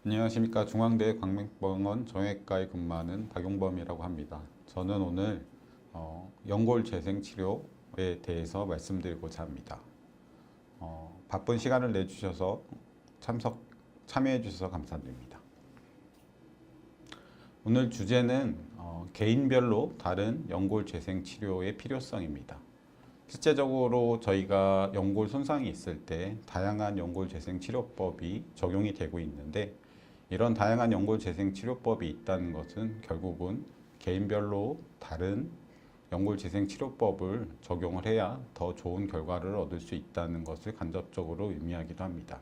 안녕하십니까. 중앙대 광명병원 정형외과에 근무하는 박용범이라고 합니다. 저는 오늘 연골 재생 치료에 대해서 말씀드리고자 합니다. 바쁜 시간을 내주셔서 참여해 주셔서 감사드립니다. 오늘 주제는 개인별로 다른 연골 재생 치료의 필요성입니다. 실제적으로 저희가 연골 손상이 있을 때 다양한 연골 재생 치료법이 적용이 되고 있는데, 이런 다양한 연골 재생 치료법이 있다는 것은 결국은 개인별로 다른 연골 재생 치료법을 적용을 해야 더 좋은 결과를 얻을 수 있다는 것을 간접적으로 의미하기도 합니다.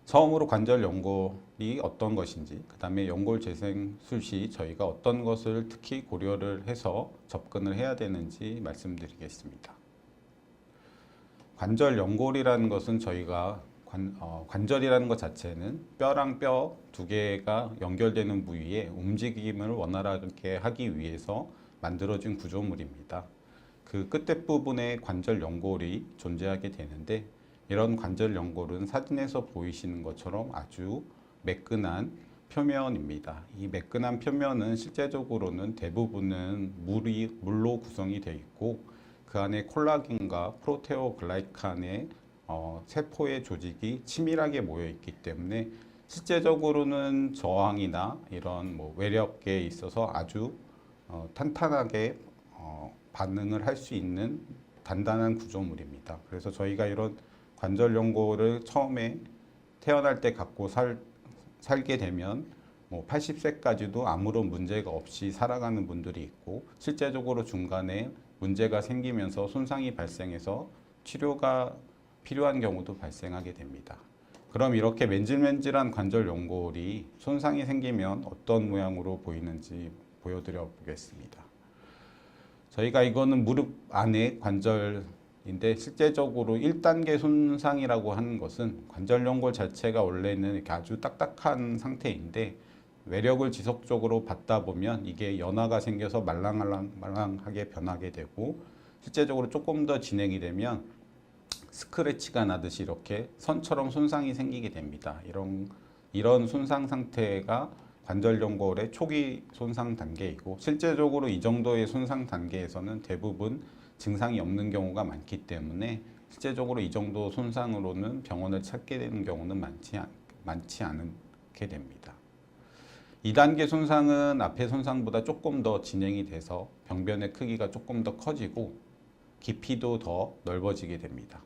처음으로 관절 연골이 어떤 것인지, 그 다음에 연골 재생술 시 저희가 어떤 것을 특히 고려를 해서 접근을 해야 되는지 말씀드리겠습니다. 관절 연골이라는 것은 저희가 관절이라는 것 자체는 뼈랑 뼈 두 개가 연결되는 부위에 움직임을 원활하게 하기 위해서 만들어진 구조물입니다. 그 끝에 부분에 관절 연골이 존재하게 되는데, 이런 관절 연골은 사진에서 보이시는 것처럼 아주 매끈한 표면입니다. 이 매끈한 표면은 실제적으로는 대부분은 물로 구성이 되어 있고, 그 안에 콜라겐과 프로테오글라이칸의 세포의 조직이 치밀하게 모여 있기 때문에 실제적으로는 저항이나 이런 외력에 있어서 아주 탄탄하게 반응을 할 수 있는 단단한 구조물입니다. 그래서 저희가 이런 관절 연골을 처음에 태어날 때 갖고 살게 되면 80세까지도 아무런 문제가 없이 살아가는 분들이 있고, 실제적으로 중간에 문제가 생기면서 손상이 발생해서 치료가 필요한 경우도 발생하게 됩니다. 그럼 이렇게 맨질맨질한 관절 연골이 손상이 생기면 어떤 모양으로 보이는지 보여드려 보겠습니다. 저희가 이거는 무릎 안의 관절인데, 실제적으로 1단계 손상이라고 하는 것은 관절 연골 자체가 원래는 이렇게 아주 딱딱한 상태인데, 외력을 지속적으로 받다 보면 이게 연화가 생겨서 말랑하게 변하게 되고, 실제적으로 조금 더 진행이 되면 스크래치가 나듯이 이렇게 선처럼 손상이 생기게 됩니다. 이런 손상 상태가 관절 연골의 초기 손상 단계이고, 실제적으로 이 정도의 손상 단계에서는 대부분 증상이 없는 경우가 많기 때문에 실제적으로 이 정도 손상으로는 병원을 찾게 되는 경우는 많지 않게 됩니다. 2단계 손상은 앞의 손상보다 조금 더 진행이 돼서 병변의 크기가 조금 더 커지고 깊이도 더 넓어지게 됩니다.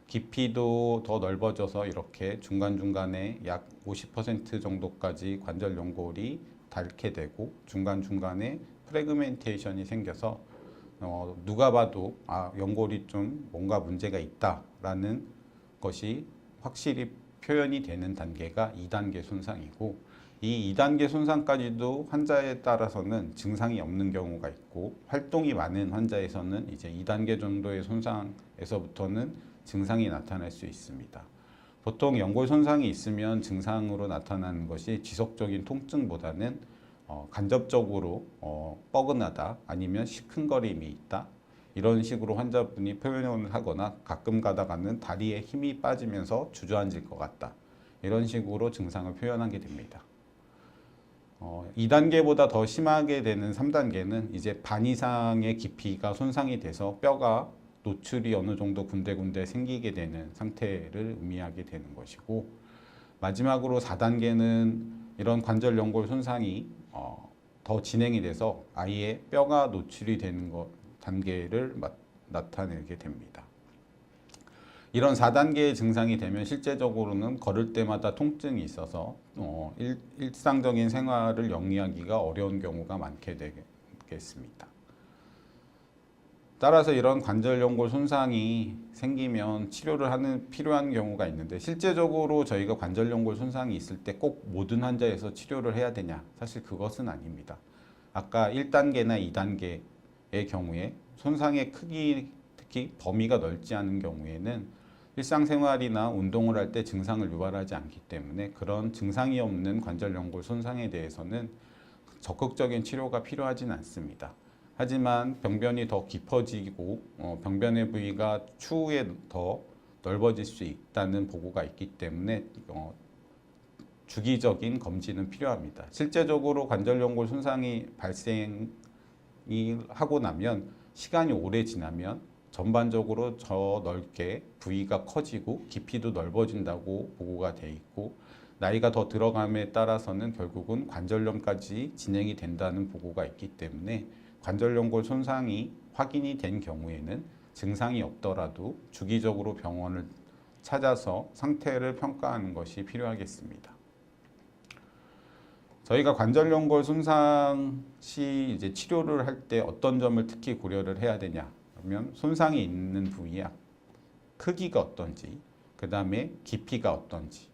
깊이도 더 넓어져서 이렇게 중간중간에 약 50% 정도까지 관절 연골이 닳게 되고, 중간중간에 프래그멘테이션이 생겨서 누가 봐도 연골이 좀 뭔가 문제가 있다라는 것이 확실히 표현이 되는 단계가 2단계 손상이고, 이 2단계 손상까지도 환자에 따라서는 증상이 없는 경우가 있고, 활동이 많은 환자에서는 이제 2단계 정도의 손상에서부터는 증상이 나타날 수 있습니다. 보통 연골 손상이 있으면 증상으로 나타나는 것이 지속적인 통증보다는 간접적으로 뻐근하다, 아니면 시큰거림이 있다, 이런 식으로 환자분이 표현을 하거나, 가끔 가다가는 다리에 힘이 빠지면서 주저앉을 것 같다, 이런 식으로 증상을 표현하게 됩니다. 2단계보다 더 심하게 되는 3단계는 이제 반 이상의 깊이가 손상이 돼서 뼈가 노출이 어느 정도 군데군데 생기게 되는 상태를 의미하게 되는 것이고, 마지막으로 4단계는 이런 관절 연골 손상이 더 진행이 돼서 아예 뼈가 노출이 되는 단계를 나타내게 됩니다. 이런 4단계의 증상이 되면 실제적으로는 걸을 때마다 통증이 있어서 일상적인 생활을 영위하기가 어려운 경우가 많게 되겠습니다. 따라서 이런 관절 연골 손상이 생기면 치료를 필요한 경우가 있는데, 실제적으로 저희가 관절 연골 손상이 있을 때 꼭 모든 환자에서 치료를 해야 되냐? 사실 그것은 아닙니다. 아까 1단계나 2단계의 경우에 손상의 크기, 특히 범위가 넓지 않은 경우에는 일상생활이나 운동을 할 때 증상을 유발하지 않기 때문에 그런 증상이 없는 관절 연골 손상에 대해서는 적극적인 치료가 필요하진 않습니다. 하지만 병변이 더 깊어지고 병변의 부위가 추후에 더 넓어질 수 있다는 보고가 있기 때문에 주기적인 검진은 필요합니다. 실제적으로 관절연골 손상이 발생이 하고 나면 시간이 오래 지나면 전반적으로 더 넓게 부위가 커지고 깊이도 넓어진다고 보고가 돼 있고, 나이가 더 들어감에 따라서는 결국은 관절염까지 진행이 된다는 보고가 있기 때문에 관절연골 손상이 확인이 된 경우에는 증상이 없더라도 주기적으로 병원을 찾아서 상태를 평가하는 것이 필요하겠습니다. 저희가 관절연골 손상 시 이제 치료를 할 때 어떤 점을 특히 고려를 해야 되냐 그러면, 손상이 있는 부위야 크기가 어떤지, 그 다음에 깊이가 어떤지,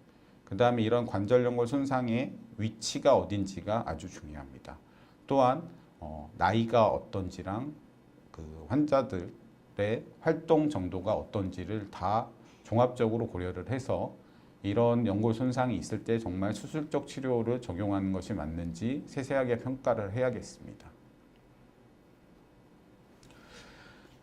그 다음에 이런 관절연골 손상의 위치가 어딘지가 아주 중요합니다. 또한 나이가 어떤지랑 그 환자들의 활동 정도가 어떤지를 다 종합적으로 고려를 해서 이런 연골 손상이 있을 때 정말 수술적 치료를 적용하는 것이 맞는지 세세하게 평가를 해야겠습니다.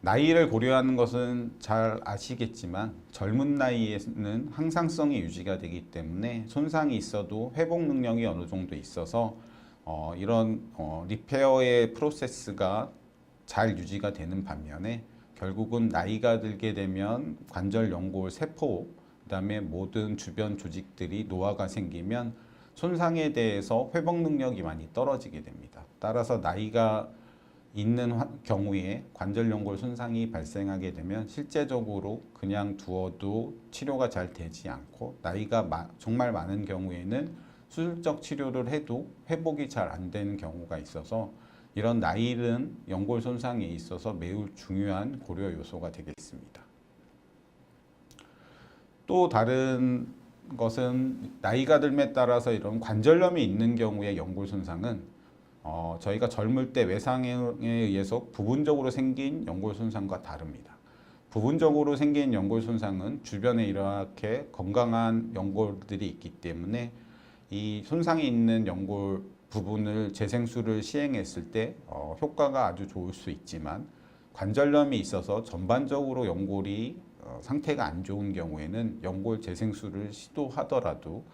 나이를 고려하는 것은 잘 아시겠지만 젊은 나이에는 항상성이 유지가 되기 때문에 손상이 있어도 회복 능력이 어느 정도 있어서 이런 리페어의 프로세스가 잘 유지가 되는 반면에, 결국은 나이가 들게 되면 관절 연골 세포, 그 다음에 모든 주변 조직들이 노화가 생기면 손상에 대해서 회복 능력이 많이 떨어지게 됩니다. 따라서 나이가 있는 경우에 관절 연골 손상이 발생하게 되면 실제적으로 그냥 두어도 치료가 잘 되지 않고, 나이가 정말 많은 경우에는 수술적 치료를 해도 회복이 잘 안 되는 경우가 있어서, 이런 나이는 연골 손상에 있어서 매우 중요한 고려 요소가 되겠습니다. 또 다른 것은 나이가 들에 따라서 이런 관절염이 있는 경우에 연골 손상은 저희가 젊을 때 외상에 의해서 부분적으로 생긴 연골 손상과 다릅니다. 부분적으로 생긴 연골 손상은 주변에 이렇게 건강한 연골들이 있기 때문에 이 손상이 있는 연골 부분을 재생술을 시행했을 때 효과가 아주 좋을 수 있지만, 관절염이 있어서 전반적으로 연골이 상태가 안 좋은 경우에는 연골 재생술을 시도하더라도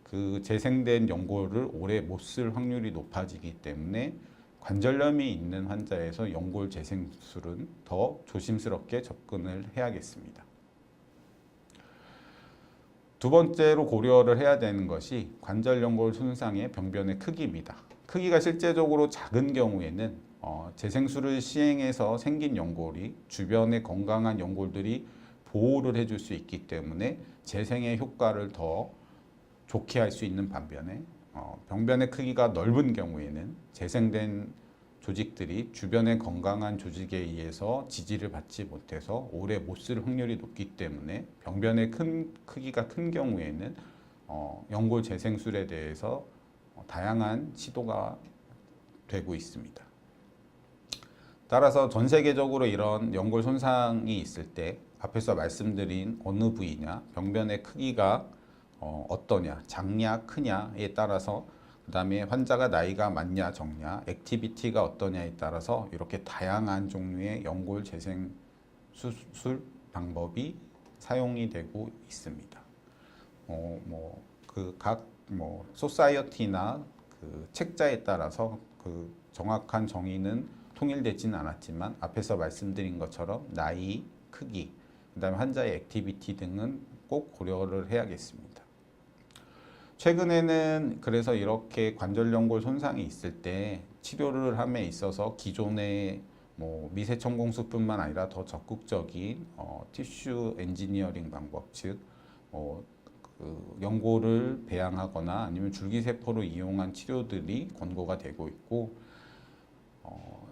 그 재생된 연골을 오래 못 쓸 확률이 높아지기 때문에 관절염이 있는 환자에서 연골 재생술은 더 조심스럽게 접근을 해야겠습니다. 두 번째로 고려를 해야 되는 것이 관절 연골 손상의 병변의 크기입니다. 크기가 실제적으로 작은 경우에는 재생술을 시행해서 생긴 연골이 주변의 건강한 연골들이 보호를 해줄 수 있기 때문에 재생의 효과를 더 좋게 할 수 있는 반면에, 병변의 크기가 넓은 경우에는 재생된 조직들이 주변의 건강한 조직에 의해서 지지를 받지 못해서 오래 못 쓸 확률이 높기 때문에 병변의 크기가 큰 경우에는 연골 재생술에 대해서 다양한 시도가 되고 있습니다. 따라서 전 세계적으로 이런 연골 손상이 있을 때 앞에서 말씀드린 어느 부위냐, 병변의 크기가 어떠냐, 작냐, 크냐에 따라서, 그 다음에 환자가 나이가 많냐, 적냐, 액티비티가 어떠냐에 따라서 이렇게 다양한 종류의 연골 재생 수술 방법이 사용이 되고 있습니다. 각 소사이어티나 그 책자에 따라서 그 정확한 정의는 통일되지는 않았지만, 앞에서 말씀드린 것처럼 나이, 크기, 그 다음에 환자의 액티비티 등은 꼭 고려를 해야겠습니다. 최근에는 그래서 이렇게 관절 연골 손상이 있을 때 치료를 함에 있어서 기존의 미세천공술뿐만 아니라 더 적극적인 티슈 엔지니어링 방법, 즉 그 연골을 배양하거나 아니면 줄기세포를 이용한 치료들이 권고가 되고 있고,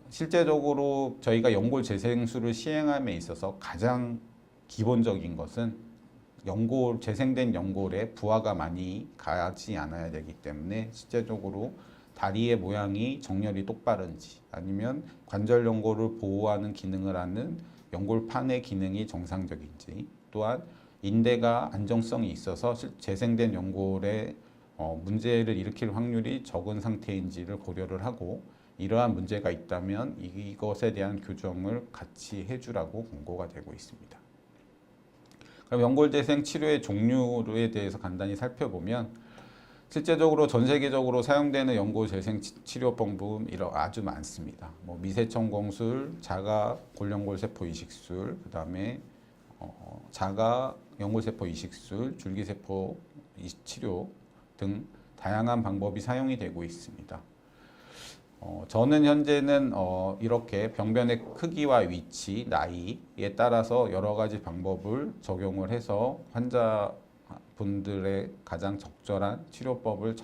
실제적으로 저희가 연골 재생술을 시행함에 있어서 가장 기본적인 것은 재생된 연골에 부하가 많이 가지 않아야 되기 때문에, 실제적으로 다리의 모양이 정렬이 똑바른지, 아니면 관절 연골을 보호하는 기능을 하는 연골판의 기능이 정상적인지, 또한 인대가 안정성이 있어서 재생된 연골에 문제를 일으킬 확률이 적은 상태인지를 고려를 하고, 이러한 문제가 있다면 이것에 대한 교정을 같이 해주라고 권고가 되고 있습니다. 그럼 연골 재생 치료의 종류에 대해서 간단히 살펴보면, 실제적으로 전 세계적으로 사용되는 연골 재생 치료 방법은 아주 많습니다. 뭐 미세천공술, 자가 골연골 세포 이식술, 그다음에 자가 연골세포 이식술, 줄기세포 치료 등 다양한 방법이 사용이 되고 있습니다. 저는 현재는 이렇게 병변의 크기와 위치, 나이에 따라서 여러 가지 방법을 적용을 해서 환자분들의 가장 적절한 치료법을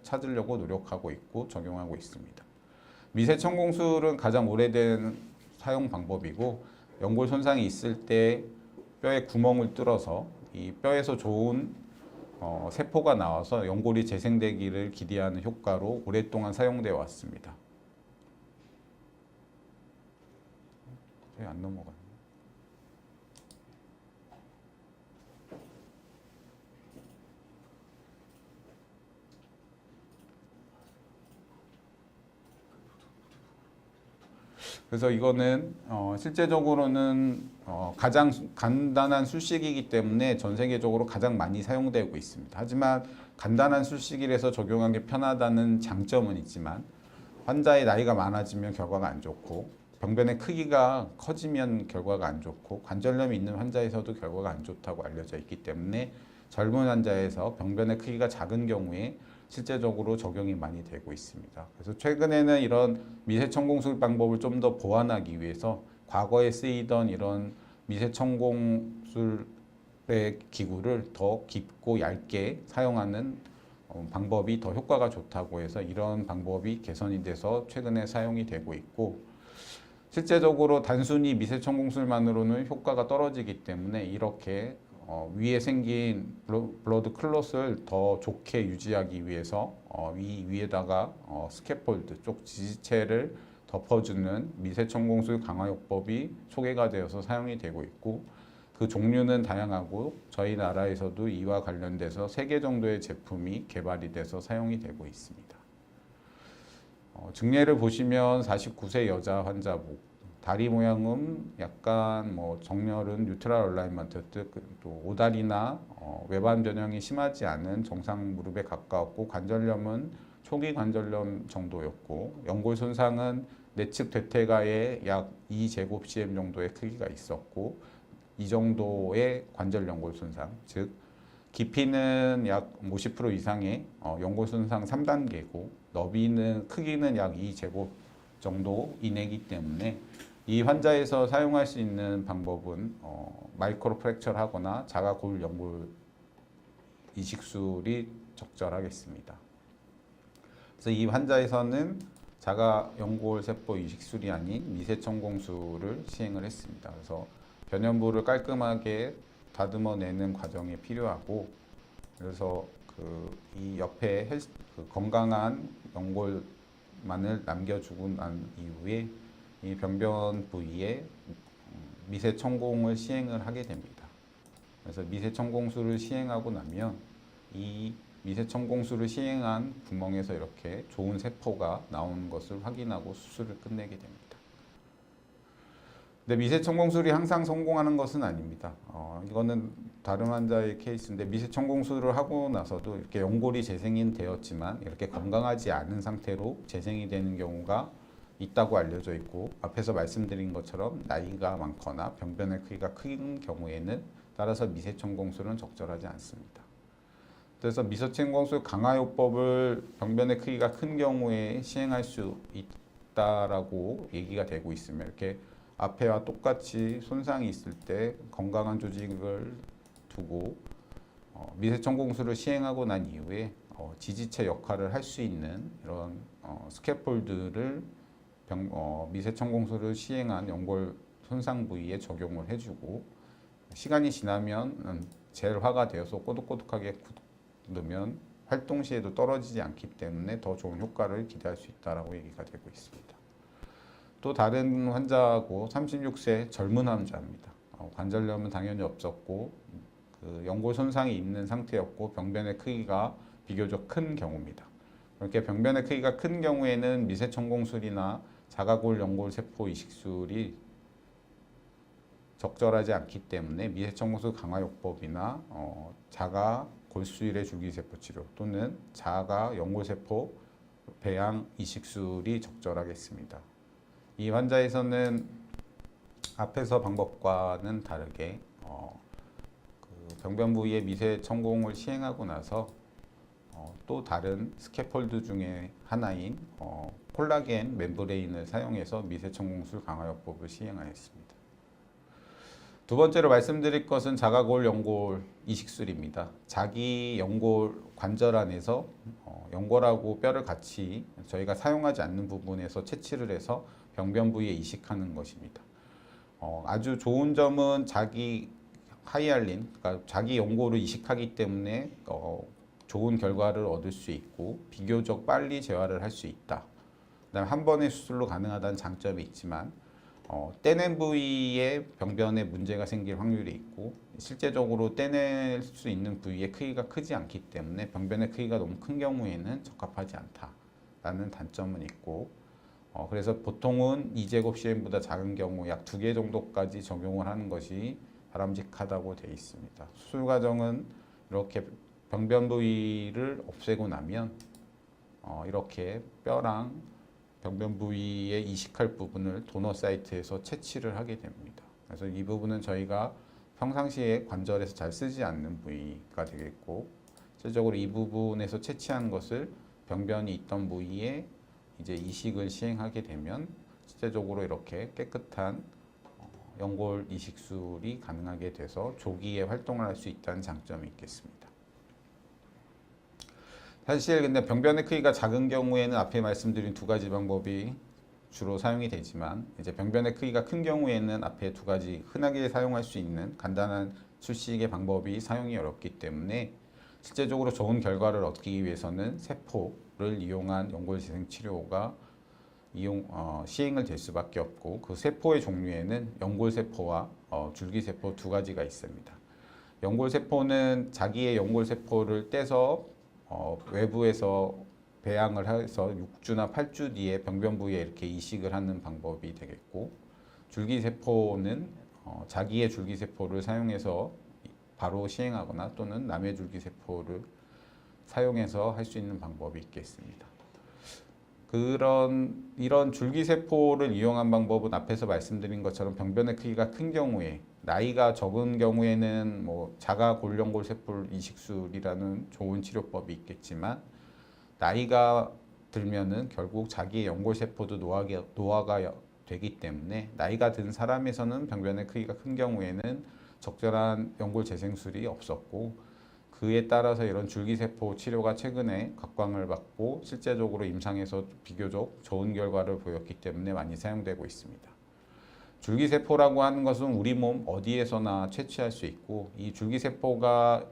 찾으려고 노력하고 있고 적용하고 있습니다. 미세천공술은 가장 오래된 사용 방법이고 연골 손상이 있을 때 뼈에 구멍을 뚫어서 이 뼈에서 좋은 세포가 나와서 연골이 재생되기를 기대하는 효과로 오랫동안 사용되어 왔습니다. 왜 안 넘어가요? 그래서 이거는 실제적으로는 가장 간단한 술식이기 때문에 전 세계적으로 가장 많이 사용되고 있습니다. 하지만 간단한 술식이라서 적용하기 편하다는 장점은 있지만 환자의 나이가 많아지면 결과가 안 좋고 병변의 크기가 커지면 결과가 안 좋고 관절염이 있는 환자에서도 결과가 안 좋다고 알려져 있기 때문에 젊은 환자에서 병변의 크기가 작은 경우에 실제적으로 적용이 많이 되고 있습니다. 그래서 최근에는 이런 미세천공술 방법을 좀 더 보완하기 위해서 과거에 쓰이던 이런 미세천공술의 기구를 더 깊고 얇게 사용하는 방법이 더 효과가 좋다고 해서 이런 방법이 개선이 돼서 최근에 사용이 되고 있고 실제적으로 단순히 미세천공술만으로는 효과가 떨어지기 때문에 이렇게 위에 생긴 블러드 클롯을 더 좋게 유지하기 위해서 위에다가 스캐폴드 쪽 지지체를 덮어주는 미세천공술 강화요법이 소개가 되어서 사용이 되고 있고 그 종류는 다양하고 저희 나라에서도 이와 관련돼서 3개 정도의 제품이 개발이 돼서 사용이 되고 있습니다. 증례를 보시면 49세 여자 환자복, 다리 모양은 약간 정렬은 뉴트럴 얼라인먼트, 또 오다리나 외반 변형이 심하지 않은 정상 무릎에 가까웠고 관절염은 초기 관절염 정도였고 연골 손상은 내측 대퇴가에 약 2제곱cm 정도의 크기가 있었고 이 정도의 관절 연골 손상, 즉 깊이는 약 50% 이상의 연골 손상 3단계고 너비는 크기는 약 2제곱 정도 이내이기 때문에 이 환자에서 사용할 수 있는 방법은 마이크로 프랙처를 하거나 자가 골 연골 이식술이 적절하겠습니다. 그래서 이 환자에서는 자가 연골 세포 이식술이 아닌 미세천공술을 시행을 했습니다. 그래서 변연부를 깔끔하게 다듬어내는 과정이 필요하고 그래서 이 옆에 건강한 연골만을 남겨주고 난 이후에 이 병변 부위에 미세천공을 시행을 하게 됩니다. 그래서 미세천공술을 시행하고 나면 이 미세천공술을 시행한 구멍에서 이렇게 좋은 세포가 나오는 것을 확인하고 수술을 끝내게 됩니다. 근데 미세천공술이 항상 성공하는 것은 아닙니다. 이거는 다른 환자의 케이스인데 미세천공술을 하고 나서도 이렇게 연골이 재생이 되었지만 이렇게 건강하지 않은 상태로 재생이 되는 경우가 있다고 알려져 있고 앞에서 말씀드린 것처럼 나이가 많거나 병변의 크기가 큰 경우에는 따라서 미세천공술은 적절하지 않습니다. 그래서 미세천공술 강화요법을 병변의 크기가 큰 경우에 시행할 수 있다라고 얘기가 되고 있으며 이렇게 앞에와 똑같이 손상이 있을 때 건강한 조직을 두고 미세천공술을 시행하고 난 이후에 지지체 역할을 할 수 있는 이런 스캐폴드를 미세천공술을 시행한 연골 손상 부위에 적용을 해주고 시간이 지나면 젤화가 되어서 꼬득꼬득하게 굳으면 활동 시에도 떨어지지 않기 때문에 더 좋은 효과를 기대할 수 있다고 얘기가 되고 있습니다. 또 다른 환자하고 36세 젊은 환자입니다. 관절염은 당연히 없었고 연골 손상이 있는 상태였고 병변의 크기가 비교적 큰 경우입니다. 이렇게 병변의 크기가 큰 경우에는 미세천공술이나 자가골 연골 세포 이식술이 적절하지 않기 때문에 미세천공술 강화요법이나 자가 골수일의 줄기세포 치료 또는 자가 연골세포 배양 이식술이 적절하겠습니다. 이 환자에서는 앞에서 방법과는 다르게 그 병변 부위에 미세 천공을 시행하고 나서 또 다른 스캐폴드 중에 하나인 콜라겐 멤브레인을 사용해서 미세 천공술 강화요법을 시행하였습니다. 두 번째로 말씀드릴 것은 자가골 연골 이식술입니다. 자기 연골 관절 안에서 연골하고 뼈를 같이 저희가 사용하지 않는 부분에서 채취를 해서 병변 부위에 이식하는 것입니다. 아주 좋은 점은 자기 하이알린, 그러니까 자기 연골을 이식하기 때문에 좋은 결과를 얻을 수 있고 비교적 빨리 재활을 할 수 있다. 그다음에 한 번의 수술로 가능하다는 장점이 있지만 떼낸 부위에 병변에 문제가 생길 확률이 있고 실제적으로 떼낼 수 있는 부위의 크기가 크지 않기 때문에 병변의 크기가 너무 큰 경우에는 적합하지 않다라는 단점은 있고 그래서 보통은 2제곱cm보다 작은 경우 약 2개 정도까지 적용을 하는 것이 바람직하다고 되어 있습니다. 수술 과정은 이렇게 병변 부위를 없애고 나면 이렇게 뼈랑 병변 부위에 이식할 부분을 도너 사이트에서 채취를 하게 됩니다. 그래서 이 부분은 저희가 평상시에 관절에서 잘 쓰지 않는 부위가 되겠고 실질적으로 이 부분에서 채취한 것을 병변이 있던 부위에 이제 이식을 시행하게 되면 실제적으로 이렇게 깨끗한 연골 이식술이 가능하게 돼서 조기에 활동을 할 수 있다는 장점이 있겠습니다. 사실 근데 병변의 크기가 작은 경우에는 앞에 말씀드린 두 가지 방법이 주로 사용이 되지만 이제 병변의 크기가 큰 경우에는 앞에 두 가지 흔하게 사용할 수 있는 간단한 술식의 방법이 사용이 어렵기 때문에 실제적으로 좋은 결과를 얻기 위해서는 세포를 이용한 연골 재생 치료가 시행을 될 수밖에 없고 그 세포의 종류에는 연골세포와 줄기세포 두 가지가 있습니다. 연골세포는 자기의 연골세포를 떼서 외부에서 배양을 해서 6주나 8주 뒤에 병변 부위에 이렇게 이식을 하는 방법이 되겠고 줄기세포는 자기의 줄기세포를 사용해서 바로 시행하거나 또는 남의 줄기세포를 사용해서 할 수 있는 방법이 있겠습니다. 이런 줄기세포를 이용한 방법은 앞에서 말씀드린 것처럼 병변의 크기가 큰 경우에 나이가 적은 경우에는 자가 골연골세포 이식술이라는 좋은 치료법이 있겠지만 나이가 들면은 결국 자기의 연골세포도 노화가 되기 때문에 나이가 든 사람에서는 병변의 크기가 큰 경우에는 적절한 연골 재생술이 없었고 그에 따라서 이런 줄기세포 치료가 최근에 각광을 받고 실제적으로 임상에서 비교적 좋은 결과를 보였기 때문에 많이 사용되고 있습니다. 줄기세포라고 하는 것은 우리 몸 어디에서나 채취할 수 있고 이 줄기세포가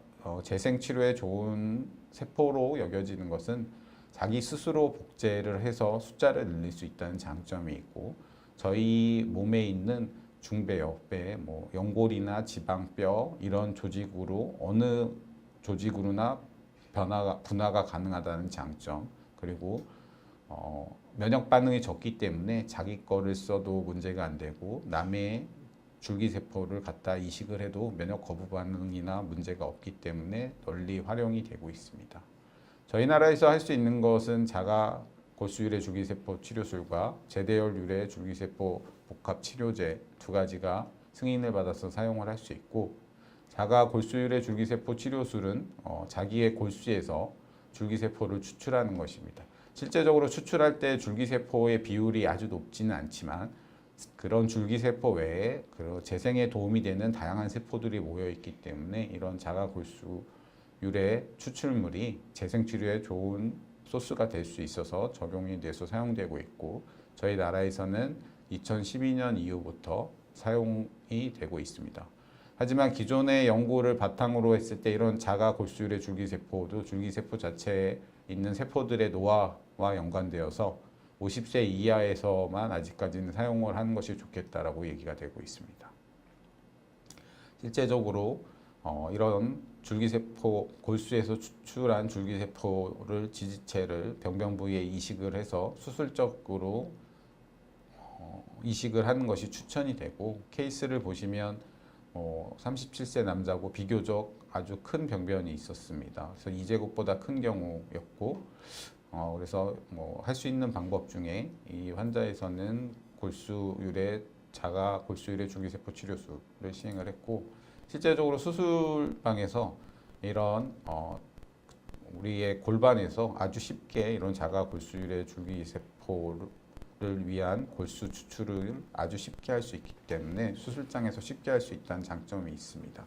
재생치료에 좋은 세포로 여겨지는 것은 자기 스스로 복제를 해서 숫자를 늘릴 수 있다는 장점이 있고 저희 몸에 있는 중배여, 배, 연골이나 지방뼈 이런 조직으로 어느 조직으로나 분화가 가능하다는 장점 그리고 면역 반응이 적기 때문에 자기 거를 써도 문제가 안 되고 남의 줄기세포를 갖다 이식을 해도 면역 거부 반응이나 문제가 없기 때문에 널리 활용이 되고 있습니다. 저희 나라에서 할 수 있는 것은 자가 골수율의 줄기세포 치료술과 제대열률의 줄기세포 복합 치료제 두 가지가 승인을 받아서 사용을 할 수 있고 자가 골수율의 줄기세포 치료술은 자기의 골수에서 줄기세포를 추출하는 것입니다. 실제적으로 추출할 때 줄기세포의 비율이 아주 높지는 않지만 그런 줄기세포 외에 재생에 도움이 되는 다양한 세포들이 모여 있기 때문에 이런 자가 골수율의 추출물이 재생치료에 좋은 소스가 될 수 있어서 적용이 돼서 사용되고 있고 저희 나라에서는 2012년 이후부터 사용이 되고 있습니다. 하지만 기존의 연구를 바탕으로 했을 때 이런 자가 골수율의 줄기세포도 줄기세포 자체에 있는 세포들의 노화와 연관되어서 50세 이하에서만 아직까지는 사용을 하는 것이 좋겠다라고 얘기가 되고 있습니다. 실제적으로 이런 줄기세포 골수에서 추출한 줄기세포를 지지체를 병변 부위에 이식을 해서 수술적으로 이식을 하는 것이 추천이 되고 케이스를 보시면 37세 남자고 비교적 아주 큰 병변이 있었습니다. 그래서 2제곱보다 큰 경우였고, 그래서 할 수 있는 방법 중에 이 환자에서는 골수율의 자가 골수율의 줄기세포 치료술을 시행을 했고, 실제적으로 수술방에서 이런 우리의 골반에서 아주 쉽게 이런 자가 골수율의 줄기세포를 위한 골수 추출을 아주 쉽게 할 수 있기 때문에 수술장에서 쉽게 할 수 있다는 장점이 있습니다.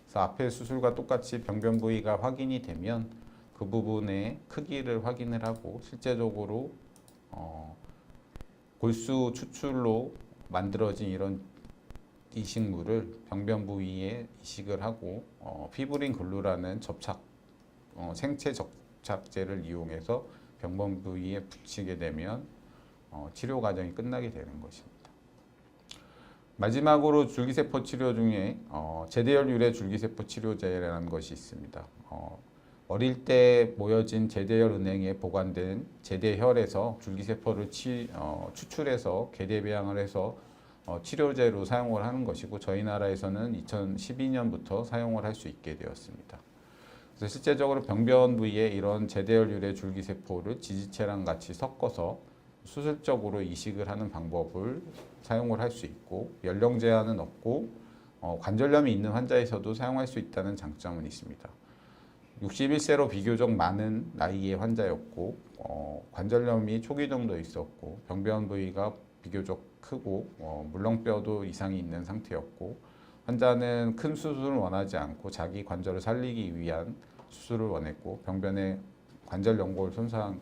그래서 앞에 수술과 똑같이 병변 부위가 확인이 되면 그 부분의 크기를 확인을 하고 실제적으로 골수 추출로 만들어진 이런 이식물을 병변 부위에 이식을 하고 피브린 글루라는 생체 접착제를 이용해서 병변 부위에 붙이게 되면 치료 과정이 끝나게 되는 것입니다. 마지막으로 줄기세포 치료 중에 제대혈 유래 줄기세포 치료제라는 것이 있습니다. 어릴 때 모여진 제대혈 은행에 보관된 제대혈에서 줄기세포를 추출해서 계대 배양을 해서 치료제로 사용을 하는 것이고, 저희 나라에서는 2012년부터 사용을 할 수 있게 되었습니다. 그래서 실제적으로 병변 부위에 이런 제대혈 유래 줄기세포를 지지체랑 같이 섞어서 수술적으로 이식을 하는 방법을 사용을 할 수 있고, 연령 제한은 없고 관절염이 있는 환자에서도 사용할 수 있다는 장점은 있습니다. 61세로 비교적 많은 나이의 환자였고 관절염이 초기 정도 있었고 병변 부위가 비교적 크고 물렁뼈도 이상이 있는 상태였고, 환자는 큰 수술을 원하지 않고 자기 관절을 살리기 위한 수술을 원했고, 병변의 관절 연골 손상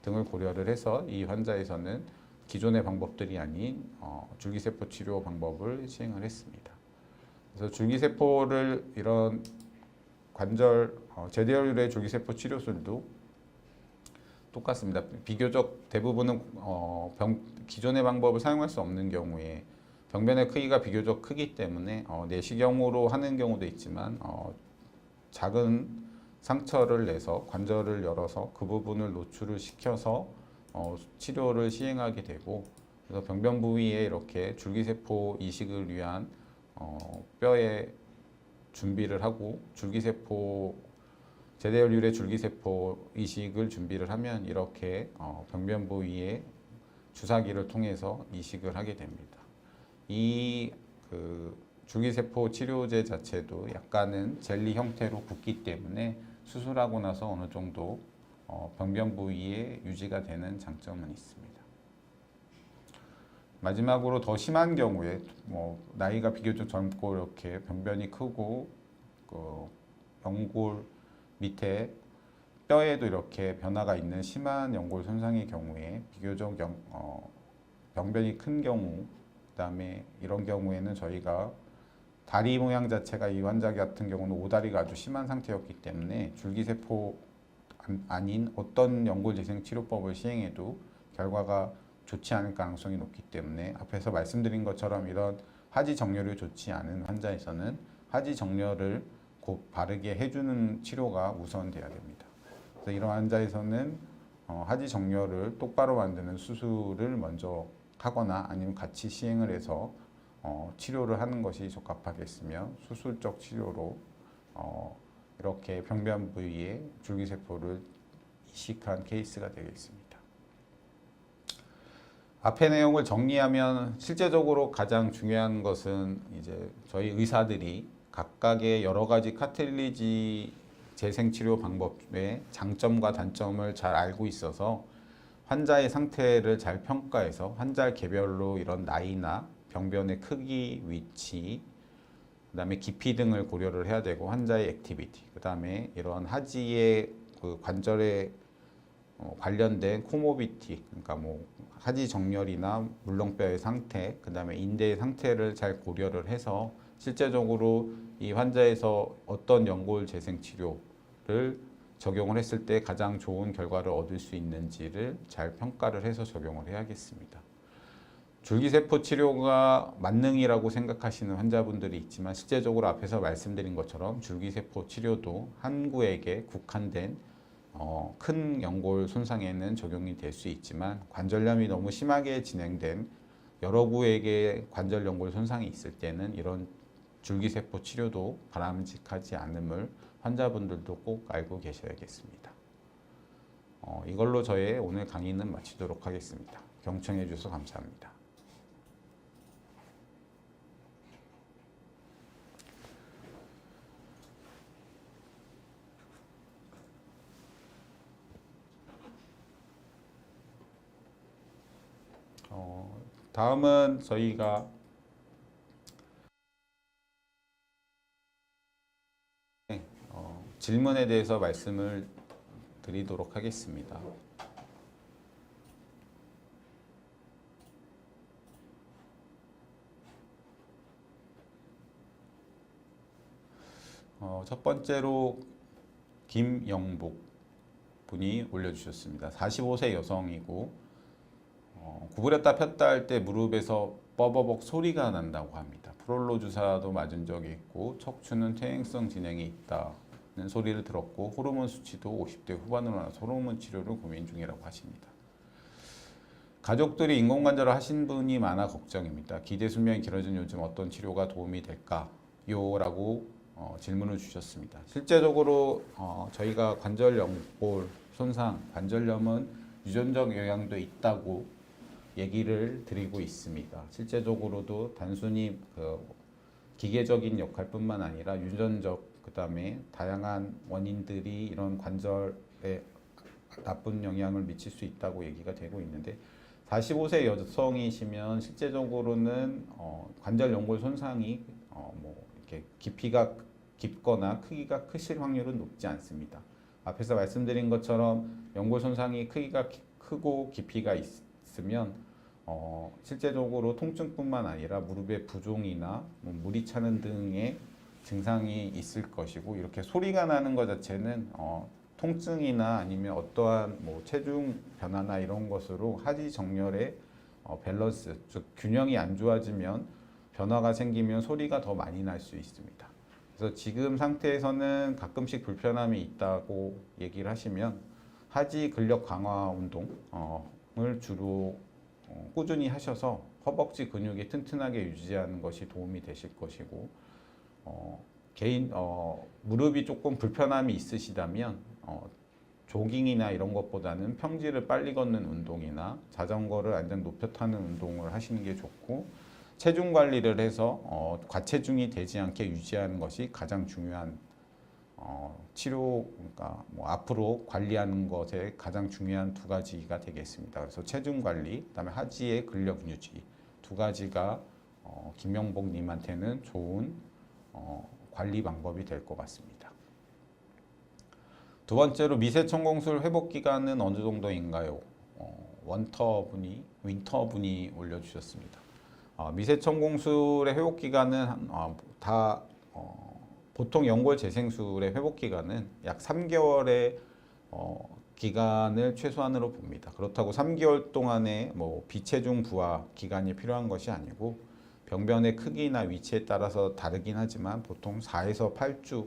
등을 고려를 해서 이 환자에서는 기존의 방법들이 아닌 줄기세포 치료 방법을 시행을 했습니다. 그래서 줄기세포를 이런 제대혈 유래 줄기세포 치료술도 똑같습니다. 비교적 대부분은 기존의 방법을 사용할 수 없는 경우에 병변의 크기가 비교적 크기 때문에 내시경으로 하는 경우도 있지만 작은 상처를 내서 관절을 열어서 그 부분을 노출을 시켜서 치료를 시행하게 되고, 그래서 병변 부위에 이렇게 줄기세포 이식을 위한 뼈에 준비를 하고 제대혈 유래 줄기세포 이식을 준비를 하면 이렇게 병변 부위에 주사기를 통해서 이식을 하게 됩니다. 이 줄기세포 치료제 자체도 약간은 젤리 형태로 굳기 때문에 수술하고 나서 어느 정도 병변 부위에 유지가 되는 장점은 있습니다. 마지막으로 더 심한 경우에 나이가 비교적 젊고 이렇게 병변이 크고 연골 밑에 뼈에도 이렇게 변화가 있는 심한 연골 손상의 경우에 비교적 병변이 큰 경우, 그다음에 이런 경우에는 저희가 다리 모양 자체가 이 환자 같은 경우는 오다리가 아주 심한 상태였기 때문에 줄기세포 아닌 어떤 연골 재생 치료법을 시행해도 결과가 좋지 않을 가능성이 높기 때문에 앞에서 말씀드린 것처럼 이런 하지 정렬이 좋지 않은 환자에서는 하지 정렬을 곧 바르게 해주는 치료가 우선돼야 됩니다. 그래서 이런 환자에서는 하지 정렬을 똑바로 만드는 수술을 먼저 하거나 아니면 같이 시행을 해서 치료를 하는 것이 적합하겠으며, 수술적 치료로 이렇게 병변 부위에 줄기세포를 이식한 케이스가 되겠습니다. 앞의 내용을 정리하면 실제적으로 가장 중요한 것은 이제 저희 의사들이 각각의 여러 가지 카틸리지 재생치료 방법의 장점과 단점을 잘 알고 있어서 환자의 상태를 잘 평가해서 환자 개별로 이런 나이나 병변의 크기, 위치, 그 다음에 깊이 등을 고려를 해야 되고, 환자의 액티비티, 그 다음에 이런 하지의 관절에 관련된 코모비티, 그러니까 하지 정렬이나 물렁뼈의 상태, 그 다음에 인대의 상태를 잘 고려를 해서 실제적으로 이 환자에서 어떤 연골 재생 치료를 적용을 했을 때 가장 좋은 결과를 얻을 수 있는지를 잘 평가를 해서 적용을 해야겠습니다. 줄기세포 치료가 만능이라고 생각하시는 환자분들이 있지만 실제적으로 앞에서 말씀드린 것처럼 줄기세포 치료도 한 구에게 국한된 큰 연골 손상에는 적용이 될 수 있지만, 관절염이 너무 심하게 진행된 여러 구에게 관절 연골 손상이 있을 때는 이런 줄기세포 치료도 바람직하지 않음을 환자분들도 꼭 알고 계셔야겠습니다. 이걸로 저의 오늘 강의는 마치도록 하겠습니다. 경청해 주셔서 감사합니다. 다음은 저희가 질문에 대해서 말씀을 드리도록 하겠습니다. 첫 번째로 김영복 분이 올려주셨습니다. 45세 여성이고 구부렸다 폈다 할 때 무릎에서 뻐버벅 소리가 난다고 합니다. 프롤로 주사도 맞은 적이 있고 척추는 퇴행성 진행이 있다는 소리를 들었고 호르몬 수치도 50대 후반으로 나서 호르몬 치료를 고민 중이라고 하십니다. 가족들이 인공관절을 하신 분이 많아 걱정입니다. 기대 수명이 길어진 요즘 어떤 치료가 도움이 될까요? 라고 질문을 주셨습니다. 실제적으로 저희가 관절 연골 손상, 관절염은 유전적 영향도 있다고 얘기를 드리고 있습니다. 실제적으로도 단순히 기계적인 역할뿐만 아니라 유전적, 그 다음에 다양한 원인들이 이런 관절에 나쁜 영향을 미칠 수 있다고 얘기가 되고 있는데 45세 여성이시면 실제적으로는 관절 연골 손상이 뭐 이렇게 깊이가 깊거나 크기가 크실 확률은 높지 않습니다. 앞에서 말씀드린 것처럼 연골 손상이 크기가 크고 깊이가 있으면 실제적으로 통증뿐만 아니라 무릎의 부종이나 물이 차는 등의 증상이 있을 것이고 이렇게 소리가 나는 것 자체는 통증이나 아니면 어떠한 뭐 체중 변화나 이런 것으로 하지 정렬의 밸런스, 즉 균형이 안 좋아지면 변화가 생기면 소리가 더 많이 날 수 있습니다. 그래서 지금 상태에서는 가끔씩 불편함이 있다고 얘기를 하시면 하지 근력 강화 운동을 주로 꾸준히 하셔서 허벅지 근육이 튼튼하게 유지하는 것이 도움이 되실 것이고 무릎이 조금 불편함이 있으시다면 조깅이나 이런 것보다는 평지를 빨리 걷는 운동이나 자전거를 완전 높여 타는 운동을 하시는 게 좋고 체중 관리를 해서 과체중이 되지 않게 유지하는 것이 가장 중요한 치료, 그러니까 뭐 앞으로 관리하는 것에 가장 중요한 두 가지가 되겠습니다. 그래서 체중 관리, 그다음에 하지의 근력 유지 두 가지가 김영복님한테는 좋은 관리 방법이 될 것 같습니다. 두 번째로 미세천공술 회복 기간은 어느 정도인가요? 윈터 분이 올려주셨습니다. 미세천공술의 회복 기간은 보통 연골 재생술의 회복 기간은 약 3개월의 기간을 최소한으로 봅니다. 그렇다고 3개월 동안에 뭐 비체중 부하 기간이 필요한 것이 아니고 병변의 크기나 위치에 따라서 다르긴 하지만 보통 4에서 8주,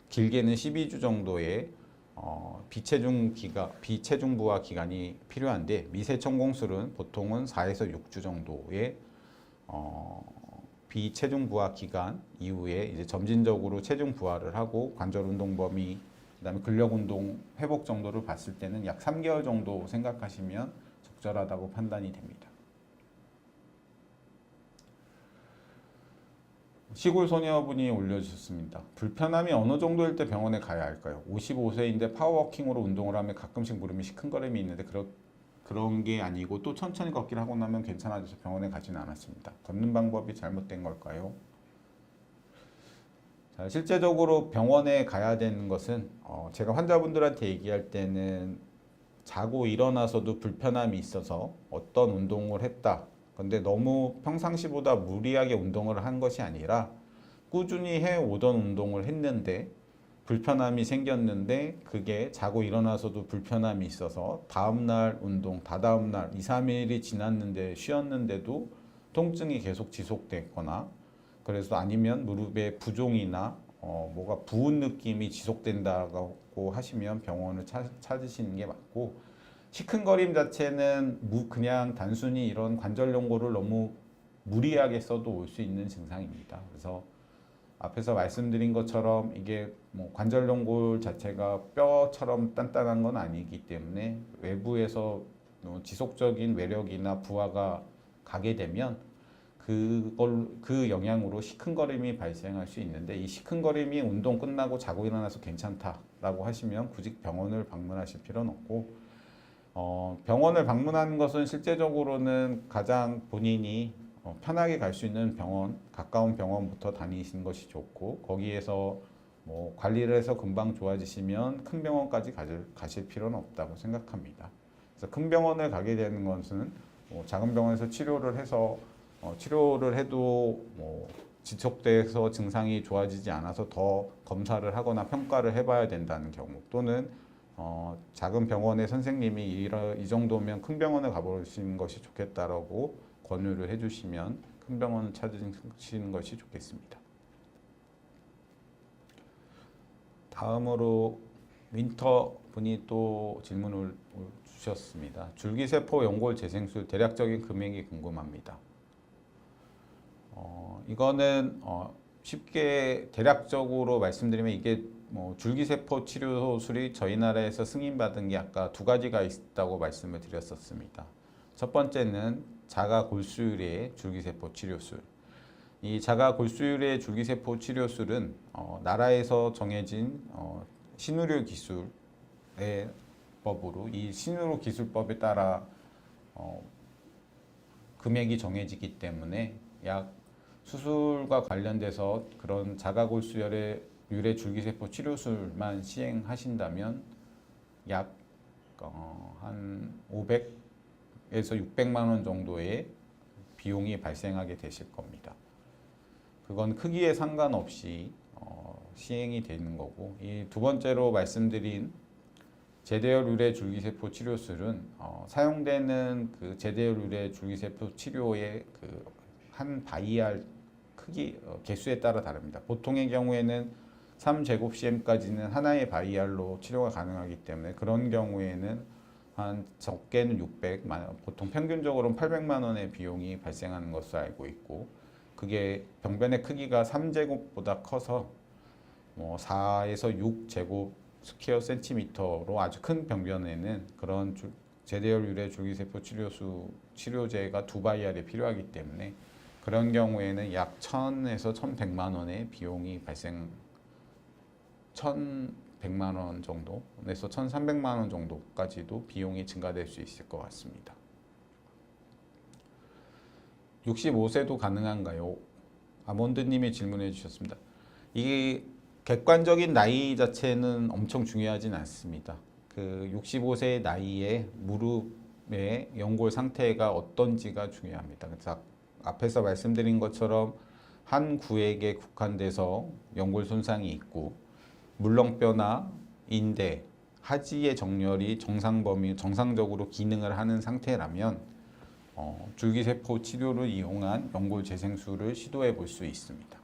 길게는 12주 정도의 비체중 부하 기간이 필요한데 미세천공술은 보통은 4에서 6주 정도의 비체중 부하 기간 이후에 이제 점진적으로 체중 부하를 하고 관절 운동 범위, 그다음에 근력 운동 회복 정도를 봤을 때는 약 3개월 정도 생각하시면 적절하다고 판단이 됩니다. 시골 소녀분이 올려주셨습니다. 불편함이 어느 정도일 때 병원에 가야 할까요? 55세인데 파워워킹으로 운동을 하면 가끔씩 무릎이 시큰거림이 있는데 그런 게 아니고 또 천천히 걷기를 하고 나면 괜찮아져서 병원에 가지는 않았습니다. 걷는 방법이 잘못된 걸까요? 자, 실제적으로 병원에 가야 되는 것은 제가 환자분들한테 얘기할 때는 자고 일어나서도 불편함이 있어서 어떤 운동을 했다. 근데 너무 평상시보다 무리하게 운동을 한 것이 아니라 꾸준히 해오던 운동을 했는데 불편함이 생겼는데 그게 자고 일어나서도 불편함이 있어서 다음날 운동, 다다음날 2, 3일이 지났는데 쉬었는데도 통증이 계속 지속됐거나 그래서 아니면 무릎에 부종이나 뭐가 부은 느낌이 지속된다고 하시면 병원을 찾으시는 게 맞고 시큰거림 자체는 그냥 단순히 이런 관절 연골을 너무 무리하게 써도 올 수 있는 증상입니다. 그래서 앞에서 말씀드린 것처럼 이게 뭐 관절 연골 자체가 뼈처럼 단단한 건 아니기 때문에 외부에서 지속적인 외력이나 부하가 가게 되면 그 영향으로 시큰거림이 발생할 수 있는데, 이 시큰거림이 운동 끝나고 자고 일어나서 괜찮다라고 하시면 굳이 병원을 방문하실 필요는 없고, 병원을 방문하는 것은 실제적으로는 가장 본인이 편하게 갈 수 있는 병원, 가까운 병원부터 다니시는 것이 좋고, 거기에서 뭐 관리를 해서 금방 좋아지시면 큰 병원까지 가실 필요는 없다고 생각합니다. 그래서 큰 병원을 가게 되는 것은 작은 병원에서 치료를 해도 뭐 지속돼서 증상이 좋아지지 않아서 더 검사를 하거나 평가를 해봐야 된다는 경우, 또는 작은 병원의 선생님이 이 정도면 큰 병원을 가보시는 것이 좋겠다라고 권유를 해주시면 큰 병원을 찾으시는 것이 좋겠습니다. 다음으로 윈터 분이 또 질문을 주셨습니다. 줄기세포 연골 재생술 대략적인 금액이 궁금합니다. 이거는 쉽게 대략적으로 말씀드리면, 이게 뭐 줄기세포 치료술이 저희 나라에서 승인받은 게 아까 두 가지가 있다고 말씀을 드렸었습니다. 첫 번째는 자가골수유리의 줄기세포 치료술. 이 자가골수유리의 줄기세포 치료술은 나라에서 정해진 신의료 기술의 법으로, 이 신의료 기술법에 따라 금액이 정해지기 때문에 약 수술과 관련돼서 그런 자가골수유의 줄기세포 치료술만 시행하신다면 약 한 500에서 600만 원 정도의 비용이 발생하게 되실 겁니다. 그건 크기에 상관없이 시행이 되는 거고, 이 두 번째로 말씀드린 제대열 유래 줄기세포 치료술은 사용되는 그 제대열 유래 줄기세포 치료의 그 한 바이알 크기 개수에 따라 다릅니다. 보통의 경우에는 3제곱cm까지는 하나의 바이알로 치료가 가능하기 때문에, 그런 경우에는 한 적게는 600만 원, 보통 평균적으로는 800만 원의 비용이 발생하는 것으로 알고 있고, 그게 병변의 크기가 3제곱보다 커서 뭐 4에서 6제곱 스퀘어 센티미터로 아주 큰 병변에는 그런 제대열 유래 줄기세포 치료제가 두 바이알이 필요하기 때문에, 그런 경우에는 약 1,000에서 1,100만 원의 비용이 1,100만 원 정도에서 1,300만 원 정도까지도 비용이 증가될 수 있을 것 같습니다. 65세도 가능한가요? 아몬드님이 질문해 주셨습니다. 이게 객관적인 나이 자체는 엄청 중요하진 않습니다. 그 65세의 나이에 무릎의 연골 상태가 어떤지가 중요합니다. 그래서 앞에서 말씀드린 것처럼 한 구에게 국한돼서 연골 손상이 있고, 물렁뼈나 인대, 하지의 정렬이 정상적으로 기능을 하는 상태라면 줄기세포 치료를 이용한 연골 재생술을 시도해 볼 수 있습니다.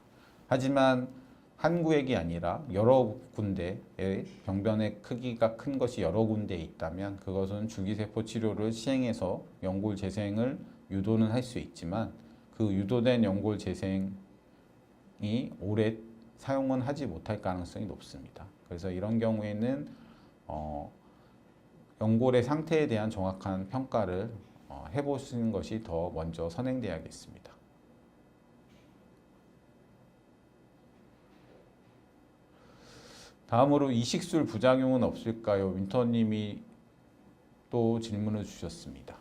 하지만 한 구획이 아니라 여러 군데의 병변의 크기가 큰 것이 여러 군데에 있다면, 그것은 줄기세포 치료를 시행해서 연골 재생을 유도는 할 수 있지만, 그 유도된 연골 재생이 오래 사용은 하지 못할 가능성이 높습니다. 그래서 이런 경우에는 연골의 상태에 대한 정확한 평가를 해보시는 것이 더 먼저 선행되어야겠습니다. 다음으로 이식술 부작용은 없을까요? 윈터님이 또 질문을 주셨습니다.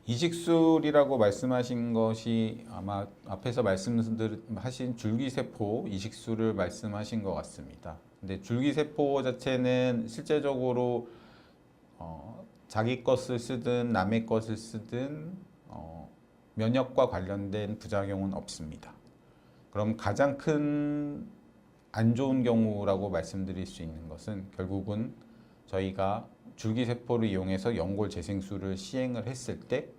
이식술이라고 말씀하신 것이 아마 앞에서 말씀하신 줄기세포 이식술을 말씀하신 것 같습니다. 근데 줄기세포 자체는 실제적으로 자기 것을 쓰든 남의 것을 쓰든 면역과 관련된 부작용은 없습니다. 그럼 가장 큰 안 좋은 경우라고 말씀드릴 수 있는 것은, 결국은 저희가 줄기세포를 이용해서 연골 재생술을 시행을 했을 때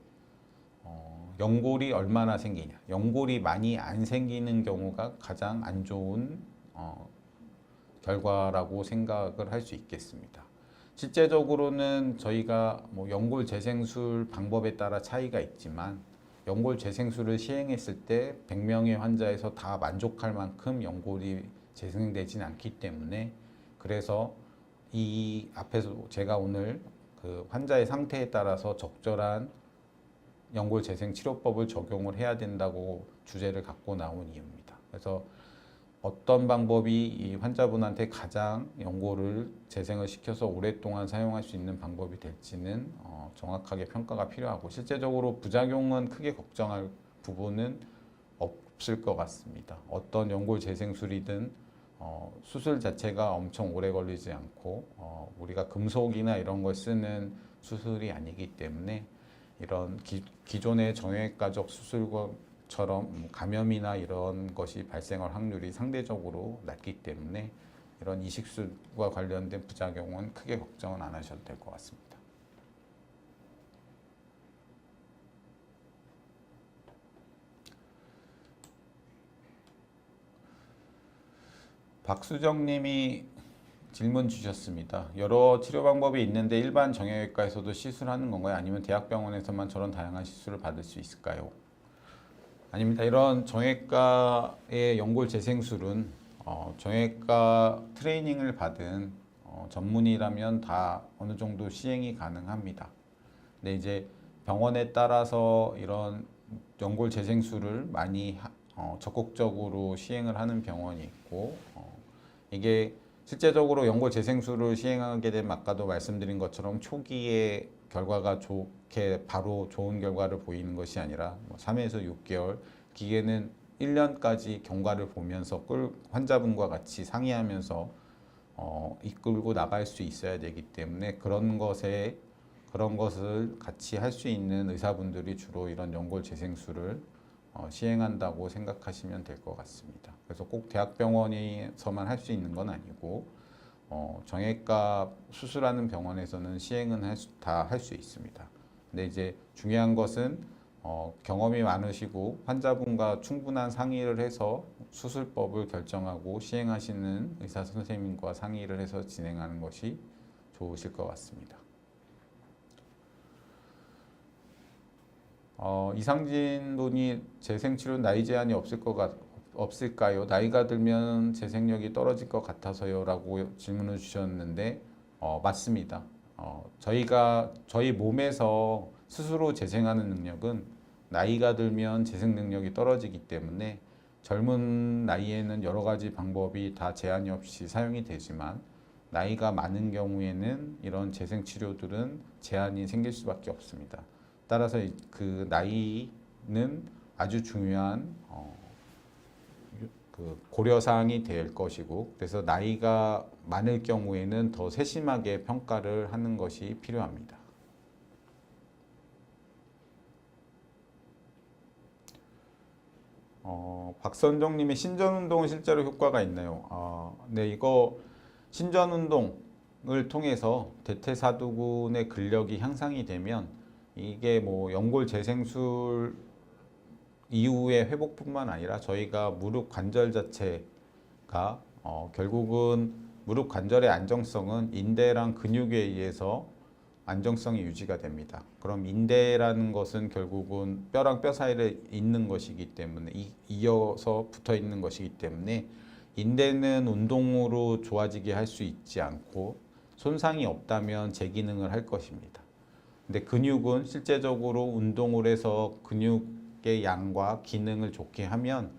연골이 얼마나 생기냐, 연골이 많이 안 생기는 경우가 가장 안 좋은 결과라고 생각을 할 수 있겠습니다. 실제적으로는 저희가 뭐 연골 재생술 방법에 따라 차이가 있지만, 연골 재생술을 시행했을 때 100명의 환자에서 다 만족할 만큼 연골이 재생되진 않기 때문에, 그래서 이 앞에서 제가 오늘 그 환자의 상태에 따라서 적절한 연골 재생 치료법을 적용을 해야 된다고 주제를 갖고 나온 이유입니다. 그래서 어떤 방법이 이 환자분한테 가장 연골을 재생을 시켜서 오랫동안 사용할 수 있는 방법이 될지는 정확하게 평가가 필요하고, 실제적으로 부작용은 크게 걱정할 부분은 없을 것 같습니다. 어떤 연골 재생술이든 수술 자체가 엄청 오래 걸리지 않고 우리가 금속이나 이런 걸 쓰는 수술이 아니기 때문에 이런 기존의 정형외과적 수술처럼 감염이나 이런 것이 발생할 확률이 상대적으로 낮기 때문에 이런 이식술과 관련된 부작용은 크게 걱정은 안 하셔도 될 것 같습니다. 박수정 님이 질문 주셨습니다. 여러 치료 방법이 있는데 일반 정형외과에서도 시술하는 건가요? 아니면 대학병원에서만 저런 다양한 시술을 받을 수 있을까요? 아닙니다. 이런 정형외과의 연골 재생술은 정형외과 트레이닝을 받은 전문의라면 다 어느 정도 시행이 가능합니다. 근데 이제 병원에 따라서 이런 연골 재생술을 많이 적극적으로 시행을 하는 병원이 있고, 이게 실제적으로 연골 재생술을 시행하게 되면 아까도 말씀드린 것처럼 초기에 결과가 좋게 바로 좋은 결과를 보이는 것이 아니라 3에서 6개월, 기계는 1년까지 경과를 보면서 환자분과 같이 상의하면서 이끌고 나갈 수 있어야 되기 때문에 그런 것을 같이 할 수 있는 의사분들이 주로 이런 연골 재생술을 시행한다고 생각하시면 될 것 같습니다. 그래서 꼭 대학병원에서만 할 수 있는 건 아니고 정형외과 수술하는 병원에서는 시행은 다 할 수 있습니다. 근데 이제 중요한 것은 경험이 많으시고 환자분과 충분한 상의를 해서 수술법을 결정하고 시행하시는 의사 선생님과 상의를 해서 진행하는 것이 좋으실 것 같습니다. 이상진 분이 재생치료 나이 제한이 없을까요? 나이가 들면 재생력이 떨어질 것 같아서요 라고 질문을 주셨는데 맞습니다. 저희 몸에서 스스로 재생하는 능력은 나이가 들면 재생 능력이 떨어지기 때문에 젊은 나이에는 여러 가지 방법이 다 제한이 없이 사용이 되지만 나이가 많은 경우에는 이런 재생 치료들은 제한이 생길 수밖에 없습니다. 따라서 그 나이는 아주 중요한 그 고려사항이 될 것이고, 그래서 나이가 많을 경우에는 더 세심하게 평가를 하는 것이 필요합니다. 박선정님이 신전운동은 실제로 효과가 있나요? 네, 이거 신전운동을 통해서 대퇴사두근의 근력이 향상이 되면 이게 뭐 연골 재생술 이후의 회복뿐만 아니라 저희가 무릎 관절 자체가 결국은 무릎 관절의 안정성은 인대랑 근육에 의해서 안정성이 유지가 됩니다. 그럼 인대라는 것은 결국은 뼈랑 뼈 사이에 있는 것이기 때문에 이어서 붙어 있는 것이기 때문에 인대는 운동으로 좋아지게 할 수 있지 않고 손상이 없다면 재기능을 할 것입니다. 근데 근육은 실제적으로 운동을 해서 근육의 양과 기능을 좋게 하면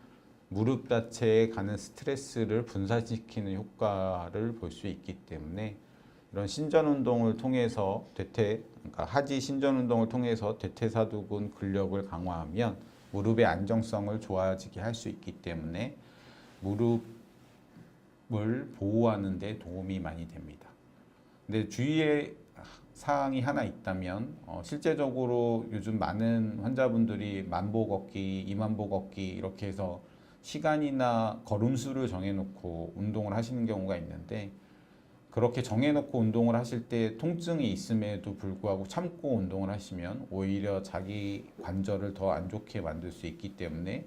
무릎 자체에 가는 스트레스를 분산시키는 효과를 볼 수 있기 때문에 이런 신전 운동을 통해서 그러니까 하지 신전 운동을 통해서 대퇴사두근 근력을 강화하면 무릎의 안정성을 좋아지게 할 수 있기 때문에 무릎을 보호하는 데 도움이 많이 됩니다. 근데 주의의 사항이 하나 있다면 실제적으로 요즘 많은 환자분들이 만보 걷기, 2만보 걷기 이렇게 해서 시간이나 걸음수를 정해놓고 운동을 하시는 경우가 있는데, 그렇게 정해놓고 운동을 하실 때 통증이 있음에도 불구하고 참고 운동을 하시면 오히려 자기 관절을 더 안 좋게 만들 수 있기 때문에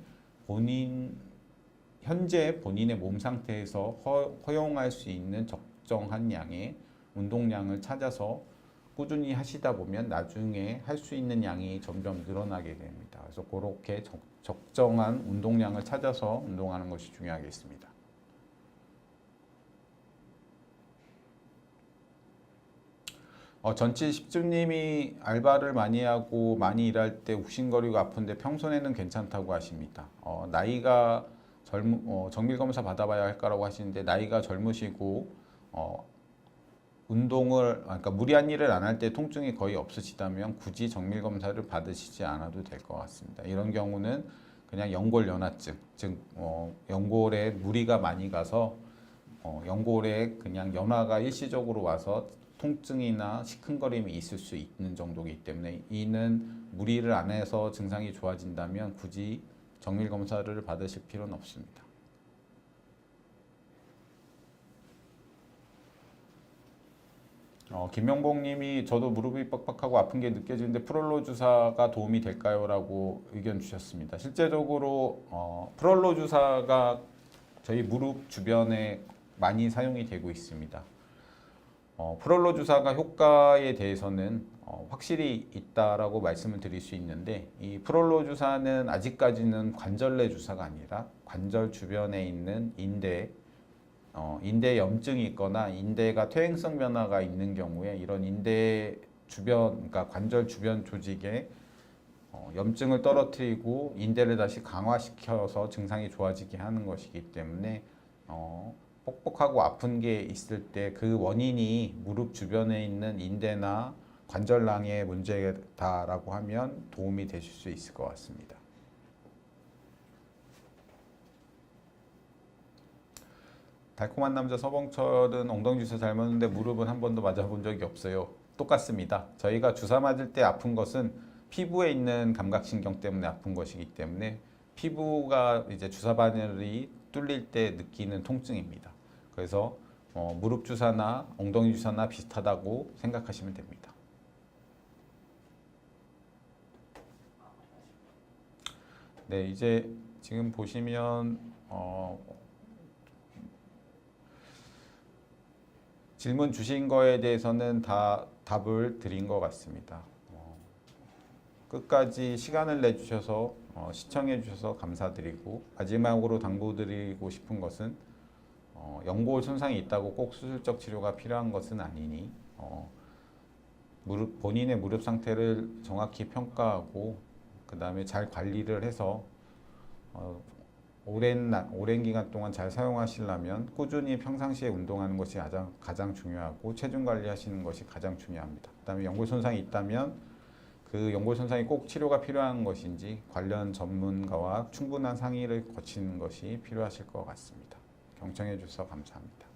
현재 본인의 몸 상태에서 허용할 수 있는 적정한 양의 운동량을 찾아서 꾸준히 하시다 보면 나중에 할 수 있는 양이 점점 늘어나게 됩니다. 그래서 그렇게 적정한 운동량을 찾아서 운동하는 것이 중요하겠습니다. 전치 10주님이 알바를 많이 하고 많이 일할 때 욱신거리고 아픈데 평소에는 괜찮다고 하십니다. 나이가 정밀검사 받아봐야 할까라고 하시는데 나이가 젊으시고 운동을 그러니까 무리한 일을 안 할 때 통증이 거의 없으시다면 굳이 정밀검사를 받으시지 않아도 될 것 같습니다. 이런 경우는 그냥 연골연화증, 즉 연골에 무리가 많이 가서 연골에 그냥 연화가 일시적으로 와서 통증이나 시큰거림이 있을 수 있는 정도이기 때문에 이는 무리를 안 해서 증상이 좋아진다면 굳이 정밀검사를 받으실 필요는 없습니다. 김명복 님이 저도 무릎이 빡빡하고 아픈 게 느껴지는데 프롤로 주사가 도움이 될까요? 라고 의견 주셨습니다. 실제적으로 프롤로 주사가 저희 무릎 주변에 많이 사용이 되고 있습니다. 프롤로 주사가 효과에 대해서는 확실히 있다라고 말씀을 드릴 수 있는데 이 프롤로 주사는 아직까지는 관절내 주사가 아니라 관절 주변에 있는 인대 염증이 있거나 인대가 퇴행성 변화가 있는 경우에 이런 인대 주변, 그러니까 관절 주변 조직에 염증을 떨어뜨리고 인대를 다시 강화시켜서 증상이 좋아지게 하는 것이기 때문에 뻑뻑하고 아픈 게 있을 때 그 원인이 무릎 주변에 있는 인대나 관절낭의 문제다라고 하면 도움이 되실 수 있을 것 같습니다. 달콤한 남자 서봉철은 엉덩이 주사 잘 맞는데 무릎은 한 번도 맞아본 적이 없어요. 똑같습니다. 저희가 주사 맞을 때 아픈 것은 피부에 있는 감각신경 때문에 아픈 것이기 때문에 피부가 이제 주사 바늘이 뚫릴 때 느끼는 통증입니다. 그래서 무릎 주사나 엉덩이 주사나 비슷하다고 생각하시면 됩니다. 네, 이제 지금 보시면 질문 주신 거에 대해서는 다 답을 드린 것 같습니다. 끝까지 시간을 내주셔서 시청해 주셔서 감사드리고 마지막으로 당부드리고 싶은 것은 연골 손상이 있다고 꼭 수술적 치료가 필요한 것은 아니니 본인의 무릎 상태를 정확히 평가하고 그 다음에 잘 관리를 해서 오랜 기간 동안 잘 사용하시려면 꾸준히 평상시에 운동하는 것이 가장 중요하고 체중 관리하시는 것이 가장 중요합니다. 그 다음에 연골 손상이 있다면 그 연골 손상이 꼭 치료가 필요한 것인지 관련 전문가와 충분한 상의를 거치는 것이 필요하실 것 같습니다. 경청해 주셔서 감사합니다.